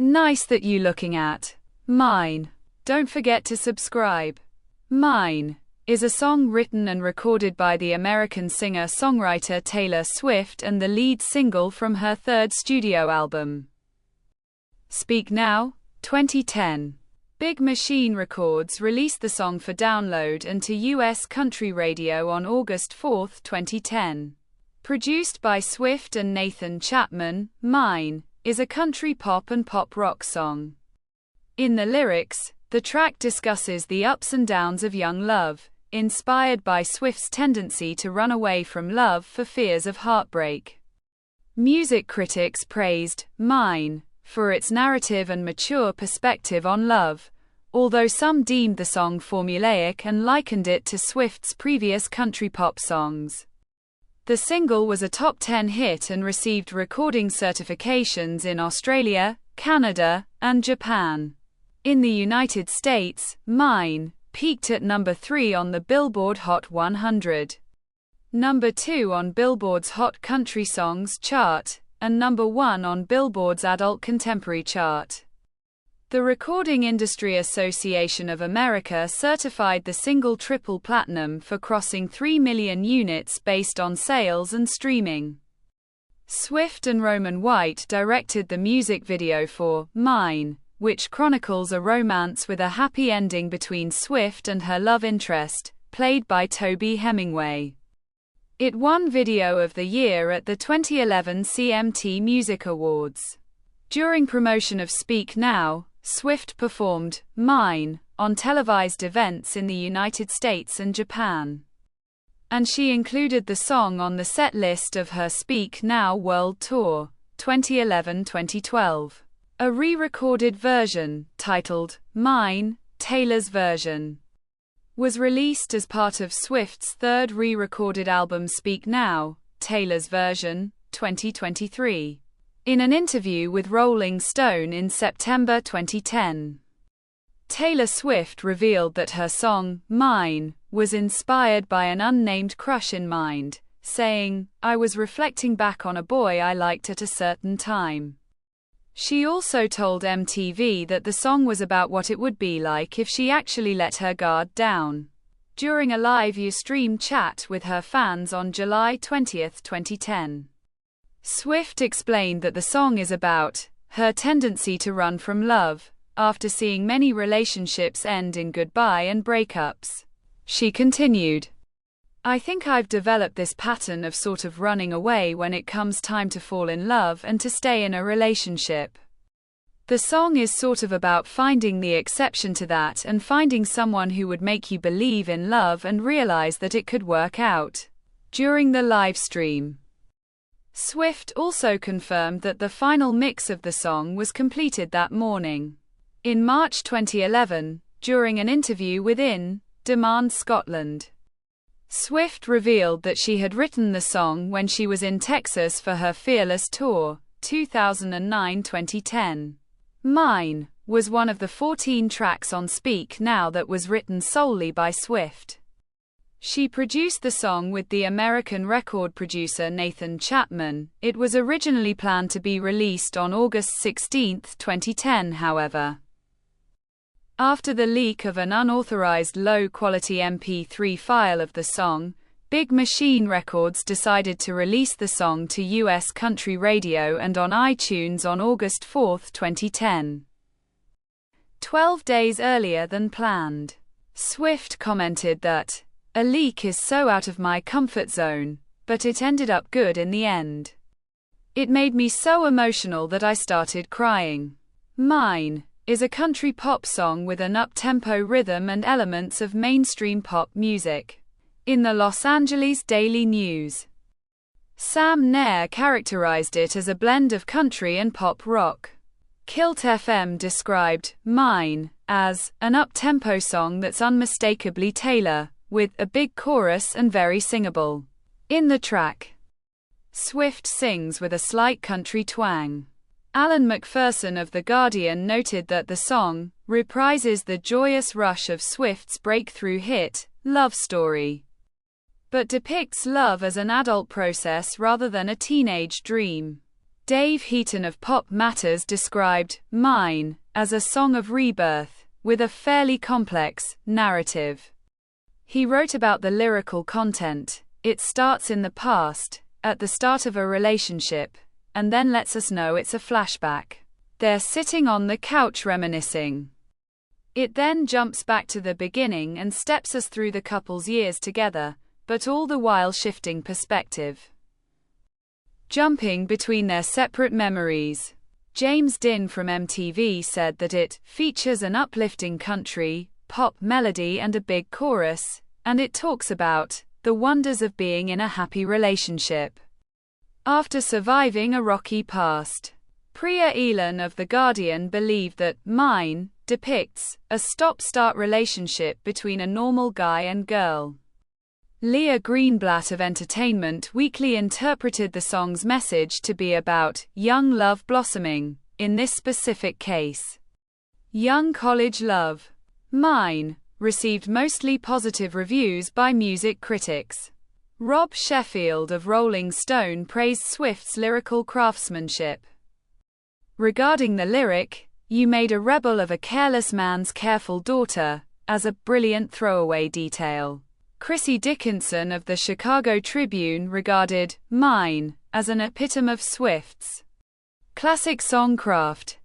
Nice that you looking at mine. Don't forget to subscribe. Mine is a song written and recorded by the American singer-songwriter Taylor Swift and the lead single from her third studio album. Speak Now, 2010. Big Machine Records released the song for download and to US country radio on August 4, 2010. Produced by Swift and Nathan Chapman, Mine is a country pop and pop rock song. In the lyrics, the track discusses the ups and downs of young love, inspired by Swift's tendency to run away from love for fears of heartbreak. Music critics praised Mine for its narrative and mature perspective on love, although some deemed the song formulaic and likened it to Swift's previous country pop songs. The single was a top 10 hit and received recording certifications in Australia, Canada, and Japan. In the United States, Mine peaked at number 3 on the Billboard Hot 100, number 2 on Billboard's Hot Country Songs chart, and number 1 on Billboard's Adult Contemporary chart. The Recording Industry Association of America certified the single triple platinum for crossing 3 million units based on sales and streaming. Swift and Roman White directed the music video for Mine, which chronicles a romance with a happy ending between Swift and her love interest, played by Toby Hemingway. It won Video of the Year at the 2011 CMT Music Awards. During promotion of Speak Now, Swift performed Mine on televised events in the United States and Japan. And she included the song on the set list of her Speak Now World Tour, 2011-2012. A re-recorded version, titled Mine, Taylor's Version, was released as part of Swift's third re-recorded album Speak Now, Taylor's Version, 2023. In an interview with Rolling Stone in September 2010, Taylor Swift revealed that her song, Mine, was inspired by an unnamed crush in mind, saying, "I was reflecting back on a boy I liked at a certain time." She also told MTV that the song was about what it would be like if she actually let her guard down. During a live Ustream chat with her fans on July 20, 2010. Swift explained that the song is about her tendency to run from love, after seeing many relationships end in goodbye and breakups. She continued, "I think I've developed this pattern of sort of running away when it comes time to fall in love and to stay in a relationship. The song is sort of about finding the exception to that and finding someone who would make you believe in love and realize that it could work out." During the live stream, Swift also confirmed that the final mix of the song was completed that morning. In March 2011, during an interview with In Demand Scotland, Swift revealed that she had written the song when she was in Texas for her Fearless Tour, 2009-2010. Mine was one of the 14 tracks on Speak Now that was written solely by Swift. She produced the song with the American record producer Nathan Chapman. It was originally planned to be released on August 16, 2010, however. After the leak of an unauthorized low-quality MP3 file of the song, Big Machine Records decided to release the song to US country radio and on iTunes on August 4, 2010. 12 days earlier than planned. Swift commented that, "A leak is so out of my comfort zone, but it ended up good in the end. It made me so emotional that I started crying." Mine is a country pop song with an up-tempo rhythm and elements of mainstream pop music. In the Los Angeles Daily News, Sam Nair characterized it as a blend of country and pop rock. Kilt FM described Mine as an up-tempo song that's unmistakably Taylor, with a big chorus and very singable. In the track, Swift sings with a slight country twang. Alan McPherson of The Guardian noted that the song reprises the joyous rush of Swift's breakthrough hit, Love Story, but depicts love as an adult process rather than a teenage dream. Dave Heaton of Pop Matters described Mine as a song of rebirth, with a fairly complex narrative. He wrote about the lyrical content. It starts in the past, at the start of a relationship, and then lets us know it's a flashback. They're sitting on the couch reminiscing. It then jumps back to the beginning and steps us through the couple's years together, but all the while shifting perspective. Jumping between their separate memories. James Dinn from MTV said that it features an uplifting country, pop melody and a big chorus, and it talks about the wonders of being in a happy relationship after surviving a rocky past. Priya Elan of The Guardian believed that Mine depicts a stop-start relationship between a normal guy and girl. Leah Greenblatt of Entertainment Weekly interpreted the song's message to be about young love blossoming, in this specific case, young college love. Mine received mostly positive reviews by music critics. Rob Sheffield of Rolling Stone praised Swift's lyrical craftsmanship. Regarding the lyric, "You made a rebel of a careless man's careful daughter," as a brilliant throwaway detail. Chrissy Dickinson of the Chicago Tribune regarded Mine as an epitome of Swift's classic songcraft,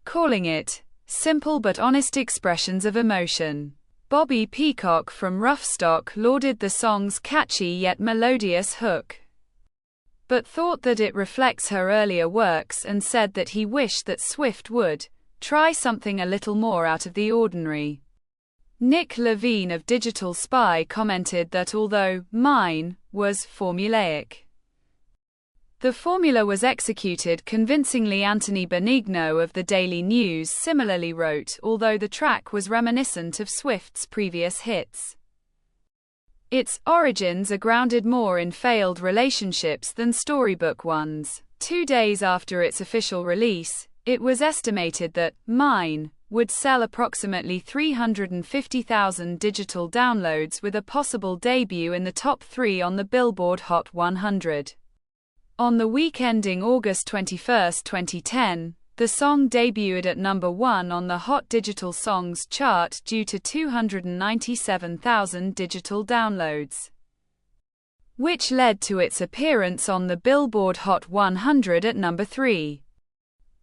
calling it simple but honest expressions of emotion. Bobby Peacock from Rough Stock lauded the song's catchy yet melodious hook, but thought that it reflects her earlier works and said that he wished that Swift would try something a little more out of the ordinary. Nick Levine of Digital Spy commented that although Mine was formulaic, the formula was executed convincingly. Anthony Benigno of the Daily News similarly wrote, although the track was reminiscent of Swift's previous hits, its origins are grounded more in failed relationships than storybook ones. 2 days after its official release, it was estimated that Mine would sell approximately 350,000 digital downloads, with a possible debut in the top 3 on the Billboard Hot 100. On the week ending August 21, 2010, the song debuted at number 1 on the Hot Digital Songs chart due to 297,000 digital downloads, which led to its appearance on the Billboard Hot 100 at number 3.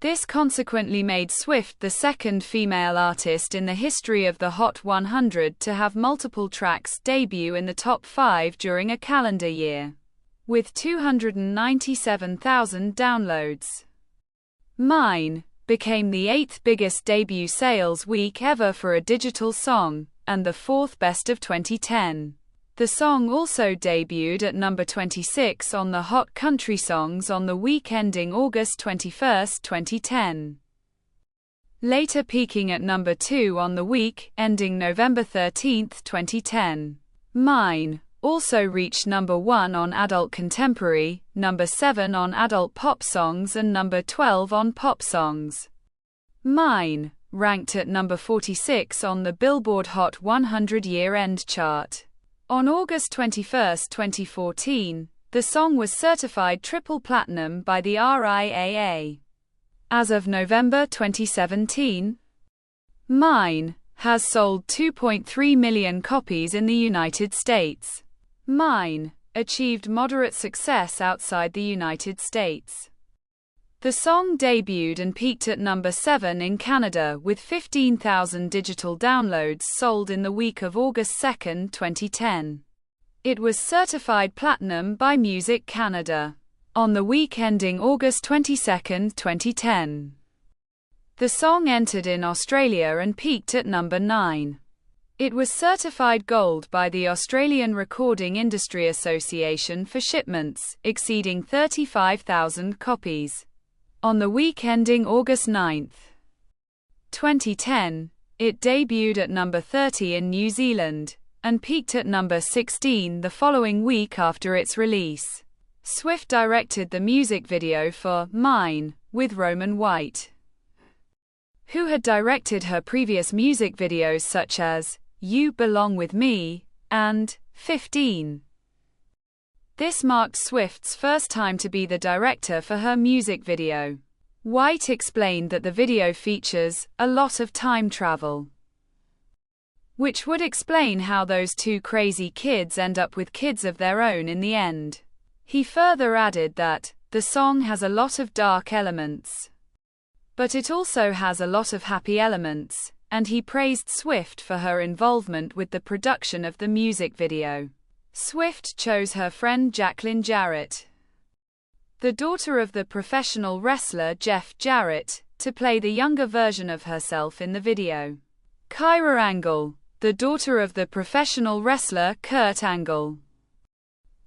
This consequently made Swift the second female artist in the history of the Hot 100 to have multiple tracks debut in the top 5 during a calendar year, with 297,000 downloads. Mine became the 8th biggest debut sales week ever for a digital song, and the 4th best of 2010. The song also debuted at number 26 on the Hot Country Songs on the week ending August 21, 2010, later peaking at number 2 on the week ending November 13, 2010. Mine also reached number 1 on Adult Contemporary, number 7 on Adult Pop Songs and number 12 on Pop Songs. Mine ranked at number 46 on the Billboard Hot 100 year-end chart. On August 21, 2014, the song was certified triple platinum by the RIAA. As of November 2017, Mine has sold 2.3 million copies in the United States. Mine achieved moderate success outside the United States. The song debuted and peaked at number 7 in Canada, with 15,000 digital downloads sold in the week of August 2, 2010. It was certified platinum by Music Canada on the week ending August 22, 2010. The song entered in Australia and peaked at number 9. It was certified gold by the Australian Recording Industry Association for shipments exceeding 35,000 copies. On the week ending August 9, 2010, it debuted at number 30 in New Zealand, and peaked at number 16 the following week after its release. Swift directed the music video for Mine, with Roman White, who had directed her previous music videos such as You Belong With Me and 15. This marked Swift's first time to be the director for her music video. White explained that the video features a lot of time travel, which would explain how those two crazy kids end up with kids of their own in the end. He further added that the song has a lot of dark elements, but it also has a lot of happy elements, and he praised Swift for her involvement with the production of the music video. Swift chose her friend Jacqueline Jarrett, the daughter of the professional wrestler Jeff Jarrett, to play the younger version of herself in the video. Kyra Angle, the daughter of the professional wrestler Kurt Angle,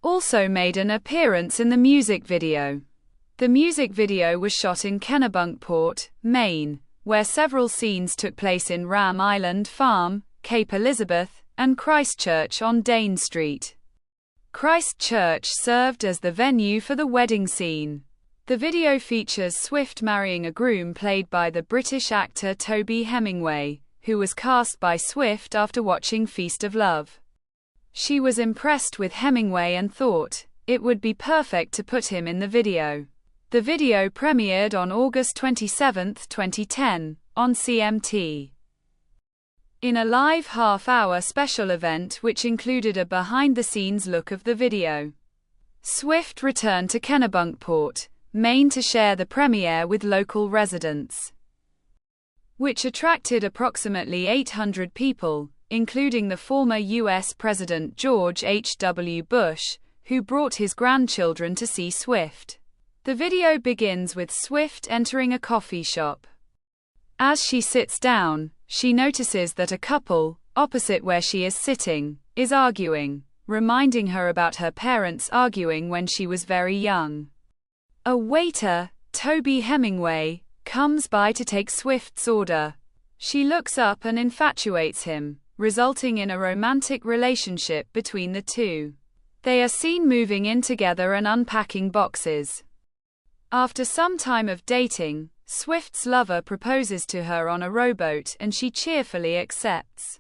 also made an appearance in the music video. The music video was shot in Kennebunkport, Maine, where several scenes took place in Ram Island Farm, Cape Elizabeth, and Christchurch on Dane Street. Christchurch served as the venue for the wedding scene. The video features Swift marrying a groom played by the British actor Toby Hemingway, who was cast by Swift after watching Feast of Love. She was impressed with Hemingway and thought it would be perfect to put him in the video. The video premiered on August 27, 2010, on CMT. In a live half-hour special event which included a behind-the-scenes look of the video. Swift returned to Kennebunkport, Maine to share the premiere with local residents, which attracted approximately 800 people, including the former U.S. President George H.W. Bush, who brought his grandchildren to see Swift. The video begins with Swift entering a coffee shop. As she sits down, she notices that a couple, opposite where she is sitting, is arguing, reminding her about her parents arguing when she was very young. A waiter, Toby Hemingway, comes by to take Swift's order. She looks up and infatuates him, resulting in a romantic relationship between the two. They are seen moving in together and unpacking boxes. After some time of dating, Swift's lover proposes to her on a rowboat and she cheerfully accepts.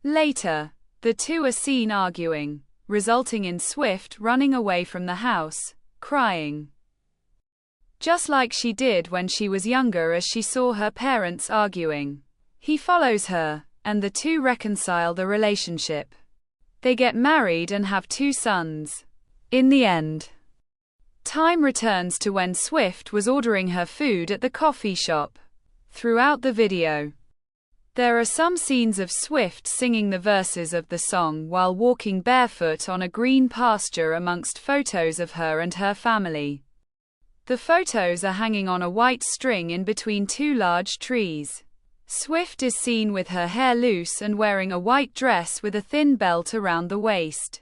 Later, the two are seen arguing, resulting in Swift running away from the house, crying, just like she did when she was younger as she saw her parents arguing. He follows her, and the two reconcile the relationship. They get married and have 2 sons. In the end, time returns to when Swift was ordering her food at the coffee shop. Throughout the video, there are some scenes of Swift singing the verses of the song while walking barefoot on a green pasture amongst photos of her and her family. The photos are hanging on a white string in between 2 large trees. Swift is seen with her hair loose and wearing a white dress with a thin belt around the waist.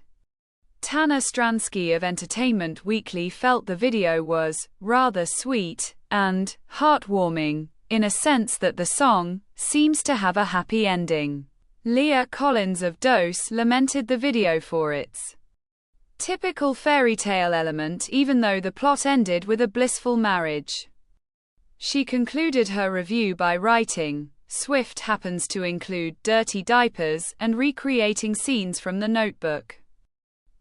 Tanner Stransky of Entertainment Weekly felt the video was rather sweet and heartwarming, in a sense that the song seems to have a happy ending. Leah Collins of Dose lamented the video for its typical fairy tale element even though the plot ended with a blissful marriage. She concluded her review by writing, Swift happens to include dirty diapers and recreating scenes from The Notebook.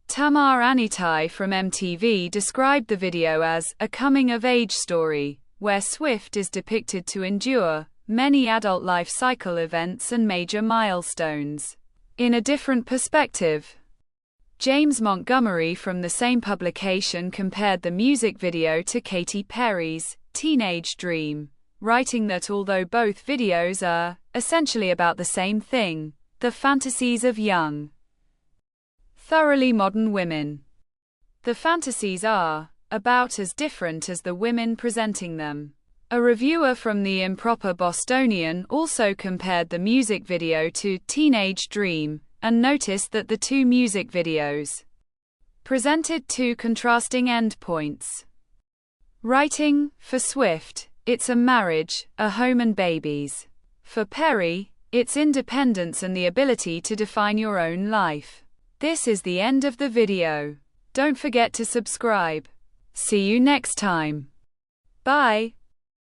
Tamar Anitai from MTV described the video as a coming-of-age story, where Swift is depicted to endure many adult life cycle events and major milestones in a different perspective. James Montgomery from the same publication compared the music video to Katy Perry's Teenage Dream, writing that although both videos are essentially about the same thing, the fantasies of young, thoroughly modern women, the fantasies are about as different as the women presenting them. A reviewer from the Improper Bostonian also compared the music video to Teenage Dream, and noticed that the 2 music videos presented 2 contrasting endpoints. Writing, for Swift, it's a marriage, a home and babies. For Perry, it's independence and the ability to define your own life. This is the end of the video. Don't forget to subscribe. See you next time. Bye.